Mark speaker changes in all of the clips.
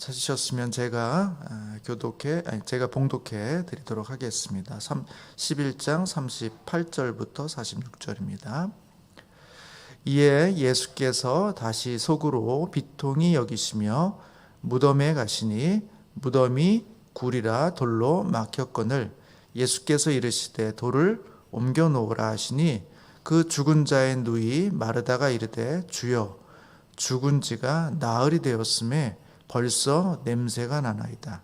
Speaker 1: 찾으셨으면 제가 제가 봉독해 드리도록 하겠습니다. 11장 38절부터 46절입니다. 이에 예수께서 다시 속으로 비통히 여기시며 무덤에 가시니 무덤이 굴이라 돌로 막혔거늘 예수께서 이르시되 돌을 옮겨 놓으라 하시니 그 죽은 자의 누이 마르다가 이르되 주여 죽은 지가 나흘이 되었음에 벌써 냄새가 나나이다.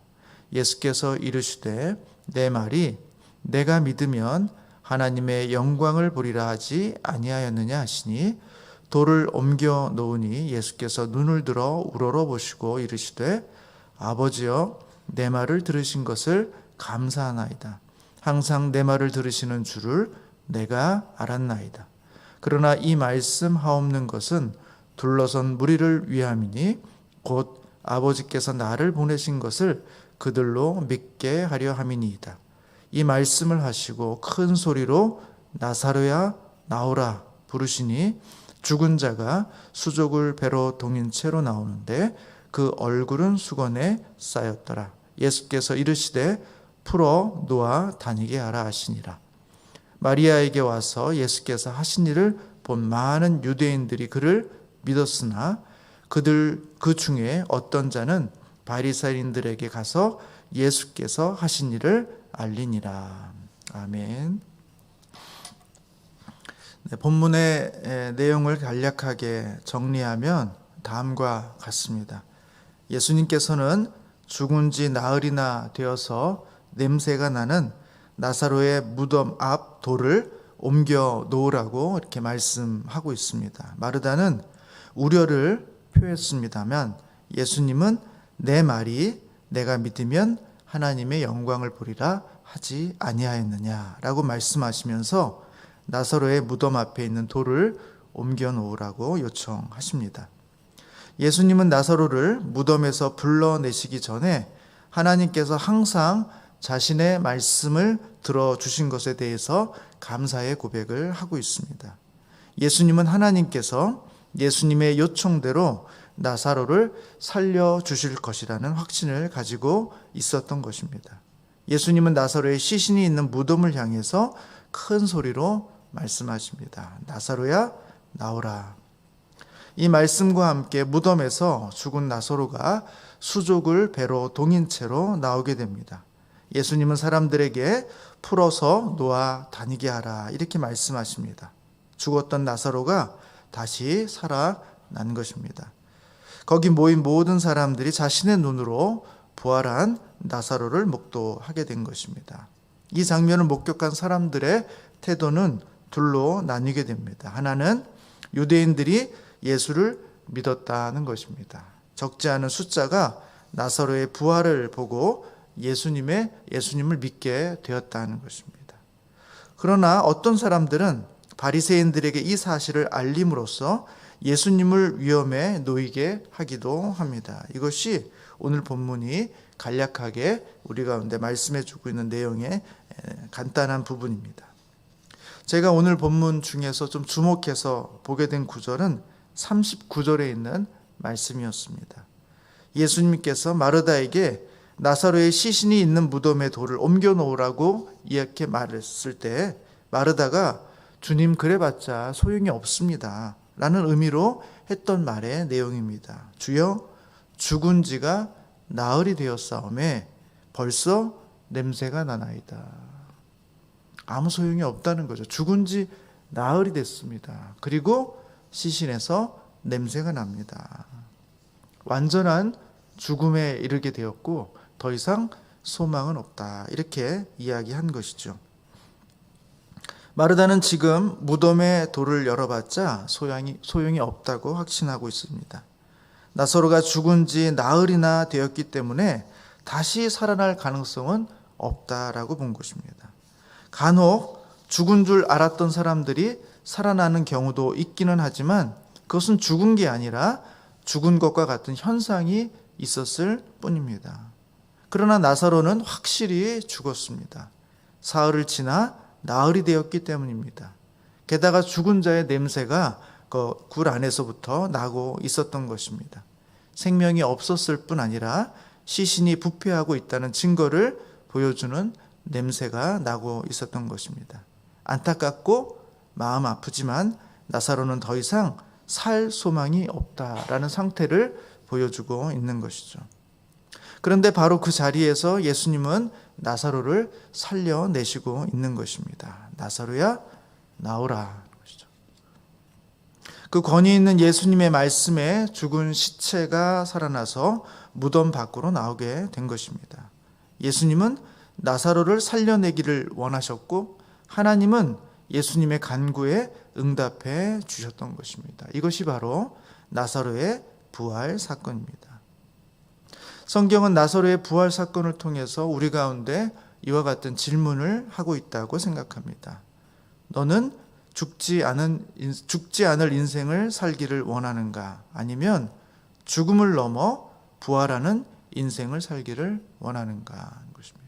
Speaker 1: 예수께서 이르시되 내 말이 내가 믿으면 하나님의 영광을 보리라 하지 아니하였느냐 하시니 돌을 옮겨 놓으니 예수께서 눈을 들어 우러러 보시고 이르시되 아버지여 내 말을 들으신 것을 감사하나이다. 항상 내 말을 들으시는 줄을 내가 알았나이다. 그러나 이 말씀 하옵는 것은 둘러선 무리를 위함이니 곧 아버지께서 나를 보내신 것을 그들로 믿게 하려 함이니이다. 이 말씀을 하시고 큰 소리로 나사로야 나오라 부르시니 죽은 자가 수족을 배로 동인 채로 나오는데 그 얼굴은 수건에 쌓였더라. 예수께서 이르시되 풀어 놓아 다니게 하라 하시니라. 마리아에게 와서 예수께서 하신 일을 본 많은 유대인들이 그를 믿었으나 그 중에 어떤 자는 바리새인들에게 가서 예수께서 하신 일을 알리니라. 아멘. 본문의 내용을 간략하게 정리하면 다음과 같습니다. 예수님께서는 죽은 지 나흘이나 되어서 냄새가 나는 나사로의 무덤 앞 돌을 옮겨 놓으라고 이렇게 말씀하고 있습니다. 마르다는 우려를 표했습니다만 예수님은 내 말이 내가 믿으면 하나님의 영광을 보리라 하지 아니하였느냐라고 말씀하시면서 나사로의 무덤 앞에 있는 돌을 옮겨 놓으라고 요청하십니다. 예수님은 나사로를 무덤에서 불러내시기 전에 하나님께서 항상 자신의 말씀을 들어주신 것에 대해서 감사의 고백을 하고 있습니다. 예수님은 하나님께서 예수님의 요청대로 나사로를 살려주실 것이라는 확신을 가지고 있었던 것입니다. 예수님은 나사로의 시신이 있는 무덤을 향해서 큰 소리로 말씀하십니다. 나사로야 나오라. 이 말씀과 함께 무덤에서 죽은 나사로가 수족을 배로 동인 채로 나오게 됩니다. 예수님은 사람들에게 풀어서 놓아 다니게 하라 이렇게 말씀하십니다. 죽었던 나사로가 다시 살아난 것입니다. 거기 모인 모든 사람들이 자신의 눈으로 부활한 나사로를 목도하게 된 것입니다. 이 장면을 목격한 사람들의 태도는 둘로 나뉘게 됩니다. 하나는 유대인들이 예수를 믿었다는 것입니다. 적지 않은 숫자가 나사로의 부활을 보고 예수님을 믿게 되었다는 것입니다. 그러나 어떤 사람들은 바리새인들에게 이 사실을 알림으로써 예수님을 위험에 놓이게 하기도 합니다. 이것이 오늘 본문이 간략하게 우리 가운데 말씀해 주고 있는 내용의 간단한 부분입니다. 제가 오늘 본문 중에서 좀 주목해서 보게 된 구절은 39절에 있는 말씀이었습니다. 예수님께서 마르다에게 나사로의 시신이 있는 무덤에 돌을 옮겨 놓으라고 이렇게 말했을 때 마르다가 주님 그래봤자 소용이 없습니다 라는 의미로 했던 말의 내용입니다. 주여 죽은 지가 나흘이 되었사오매 벌써 냄새가 나나이다. 아무 소용이 없다는 거죠. 죽은 지 나흘이 됐습니다. 그리고 시신에서 냄새가 납니다. 완전한 죽음에 이르게 되었고 더 이상 소망은 없다. 이렇게 이야기한 것이죠. 마르다는 지금 무덤의 돌을 열어봤자 소용이 없다고 확신하고 있습니다. 나사로가 죽은 지 나흘이나 되었기 때문에 다시 살아날 가능성은 없다라고 본 것입니다. 간혹 죽은 줄 알았던 사람들이 살아나는 경우도 있기는 하지만 그것은 죽은 게 아니라 죽은 것과 같은 현상이 있었을 뿐입니다. 그러나 나사로는 확실히 죽었습니다. 사흘을 지나 나흘이 되었기 때문입니다. 게다가 죽은 자의 냄새가 그 굴 안에서부터 나고 있었던 것입니다. 생명이 없었을 뿐 아니라 시신이 부패하고 있다는 증거를 보여주는 냄새가 나고 있었던 것입니다. 안타깝고 마음 아프지만 나사로는 더 이상 살 소망이 없다라는 상태를 보여주고 있는 것이죠. 그런데 바로 그 자리에서 예수님은 나사로를 살려내시고 있는 것입니다. 나사로야 나오라. 그 권위 있는 예수님의 말씀에 죽은 시체가 살아나서 무덤 밖으로 나오게 된 것입니다. 예수님은 나사로를 살려내기를 원하셨고 하나님은 예수님의 간구에 응답해 주셨던 것입니다. 이것이 바로 나사로의 부활 사건입니다. 성경은 나사로의 부활 사건을 통해서 우리 가운데 이와 같은 질문을 하고 있다고 생각합니다. 너는 죽지 않을 인생을 살기를 원하는가? 아니면 죽음을 넘어 부활하는 인생을 살기를 원하는가 하는 것입니다.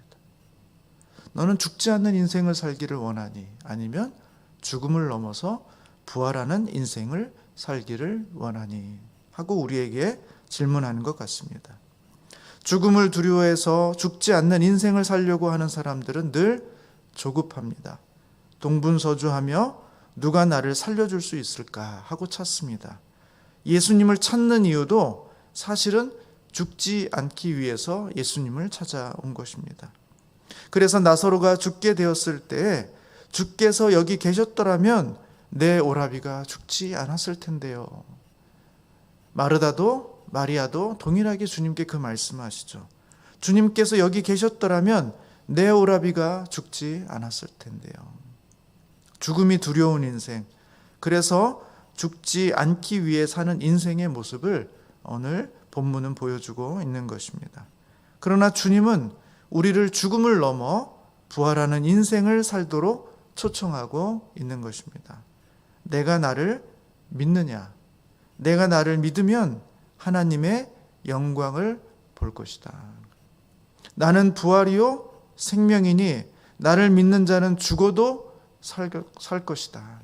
Speaker 1: 너는 죽지 않는 인생을 살기를 원하니? 아니면 죽음을 넘어서 부활하는 인생을 살기를 원하니? 하고 우리에게 질문하는 것 같습니다. 죽음을 두려워해서 죽지 않는 인생을 살려고 하는 사람들은 늘 조급합니다. 동분서주하며 누가 나를 살려줄 수 있을까 하고 찾습니다. 예수님을 찾는 이유도 사실은 죽지 않기 위해서 예수님을 찾아온 것입니다. 그래서 나사로가 죽게 되었을 때 주께서 여기 계셨더라면 내 오라비가 죽지 않았을 텐데요. 마르다도 마리아도 동일하게 주님께 그 말씀하시죠. 주님께서 여기 계셨더라면 내 오라비가 죽지 않았을 텐데요. 죽음이 두려운 인생, 그래서 죽지 않기 위해 사는 인생의 모습을 오늘 본문은 보여주고 있는 것입니다. 그러나 주님은 우리를 죽음을 넘어 부활하는 인생을 살도록 초청하고 있는 것입니다. 내가 나를 믿느냐? 내가 나를 믿으면 하나님의 영광을 볼 것이다. 나는 부활이요 생명이니 나를 믿는 자는 죽어도 살 것이다.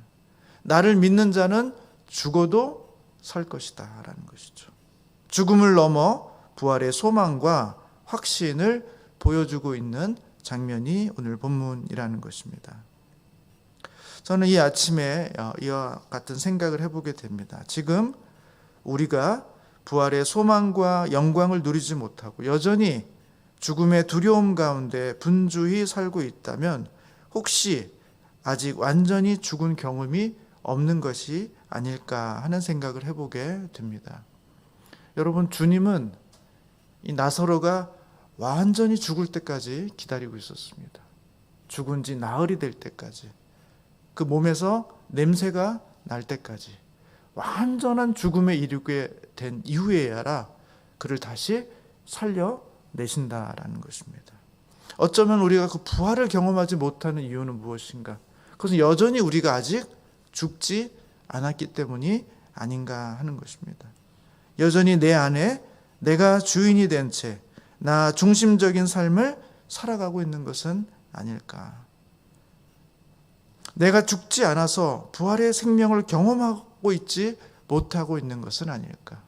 Speaker 1: 나를 믿는 자는 죽어도 살 것이다 라는 것이죠. 죽음을 넘어 부활의 소망과 확신을 보여주고 있는 장면이 오늘 본문이라는 것입니다. 저는 이 아침에 이와 같은 생각을 해보게 됩니다. 지금 우리가 부활의 소망과 영광을 누리지 못하고 여전히 죽음의 두려움 가운데 분주히 살고 있다면 혹시 아직 완전히 죽은 경험이 없는 것이 아닐까 하는 생각을 해보게 됩니다. 여러분, 주님은 이 나사로가 완전히 죽을 때까지 기다리고 있었습니다. 죽은 지 나흘이 될 때까지, 그 몸에서 냄새가 날 때까지 완전한 죽음에 이르게 된 이후에야라 그를 다시 살려내신다라는 것입니다. 어쩌면 우리가 그 부활을 경험하지 못하는 이유는 무엇인가? 그것은 여전히 우리가 아직 죽지 않았기 때문이 아닌가 하는 것입니다. 여전히 내 안에 내가 주인이 된 채 나 중심적인 삶을 살아가고 있는 것은 아닐까. 내가 죽지 않아서 부활의 생명을 경험하고 있지 못하고 있는 것은 아닐까.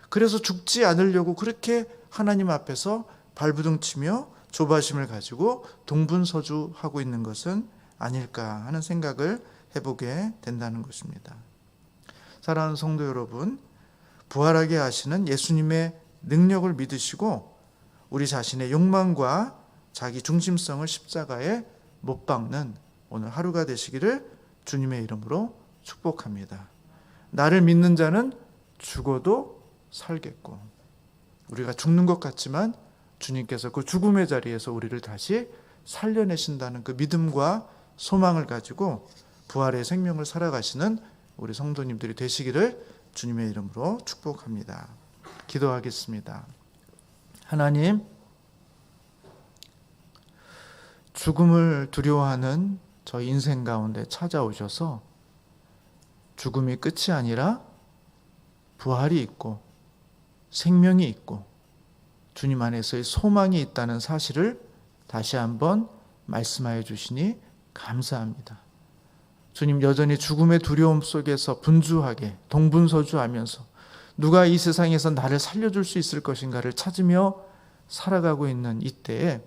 Speaker 1: 그래서 죽지 않으려고 그렇게 하나님 앞에서 발부둥치며 조바심을 가지고 동분서주하고 있는 것은 아닐까 하는 생각을 해보게 된다는 것입니다. 사랑하는 성도 여러분, 부활하게 하시는 예수님의 능력을 믿으시고 우리 자신의 욕망과 자기 중심성을 십자가에 못 박는 오늘 하루가 되시기를 주님의 이름으로 축복합니다. 나를 믿는 자는 죽어도 살겠고, 우리가 죽는 것 같지만 주님께서 그 죽음의 자리에서 우리를 다시 살려내신다는 그 믿음과 소망을 가지고 부활의 생명을 살아가시는 우리 성도님들이 되시기를 주님의 이름으로 축복합니다. 기도하겠습니다. 하나님, 죽음을 두려워하는 저희 인생 가운데 찾아오셔서 죽음이 끝이 아니라 부활이 있고 생명이 있고 주님 안에서의 소망이 있다는 사실을 다시 한번 말씀하여 주시니 감사합니다. 주님, 여전히 죽음의 두려움 속에서 분주하게 동분서주하면서 누가 이 세상에서 나를 살려줄 수 있을 것인가를 찾으며 살아가고 있는 이때에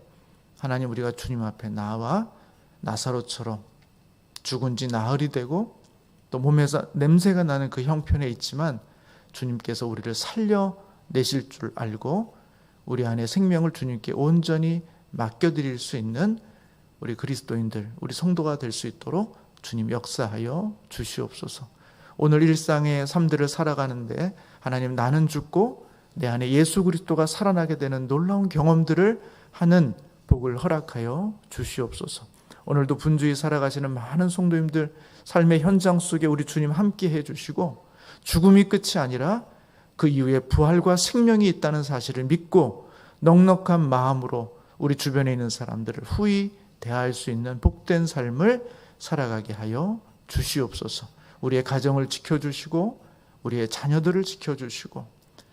Speaker 1: 하나님, 우리가 주님 앞에 나와 나사로처럼 죽은 지 나흘이 되고 또 몸에서 냄새가 나는 그 형편에 있지만 주님께서 우리를 살려내실 줄 알고 우리 안에 생명을 주님께 온전히 맡겨드릴 수 있는 우리 그리스도인들, 우리 성도가 될 수 있도록 주님 역사하여 주시옵소서. 오늘 일상의 삶들을 살아가는데 하나님, 나는 죽고 내 안에 예수 그리스도가 살아나게 되는 놀라운 경험들을 하는 복을 허락하여 주시옵소서. 오늘도 분주히 살아가시는 많은 성도님들 삶의 현장 속에 우리 주님 함께 해주시고 죽음이 끝이 아니라 그 이후에 부활과 생명이 있다는 사실을 믿고 넉넉한 마음으로 우리 주변에 있는 사람들을 후히 대할 수 있는 복된 삶을 살아가게 하여 주시옵소서. 우리의 가정을 지켜주시고 우리의 자녀들을 지켜주시고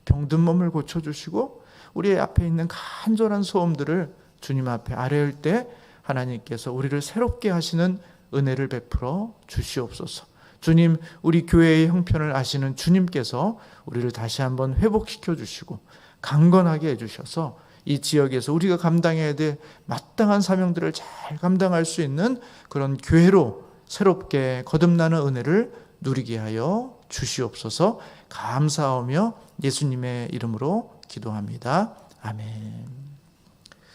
Speaker 1: 병든 몸을 고쳐주시고 우리의 앞에 있는 간절한 소원들을 주님 앞에 아뢰을 때 하나님께서 우리를 새롭게 하시는 은혜를 베풀어 주시옵소서. 주님, 우리 교회의 형편을 아시는 주님께서 우리를 다시 한번 회복시켜 주시고 강건하게 해주셔서 이 지역에서 우리가 감당해야 될 마땅한 사명들을 잘 감당할 수 있는 그런 교회로 새롭게 거듭나는 은혜를 누리게 하여 주시옵소서. 감사하며 예수님의 이름으로 기도합니다. 아멘.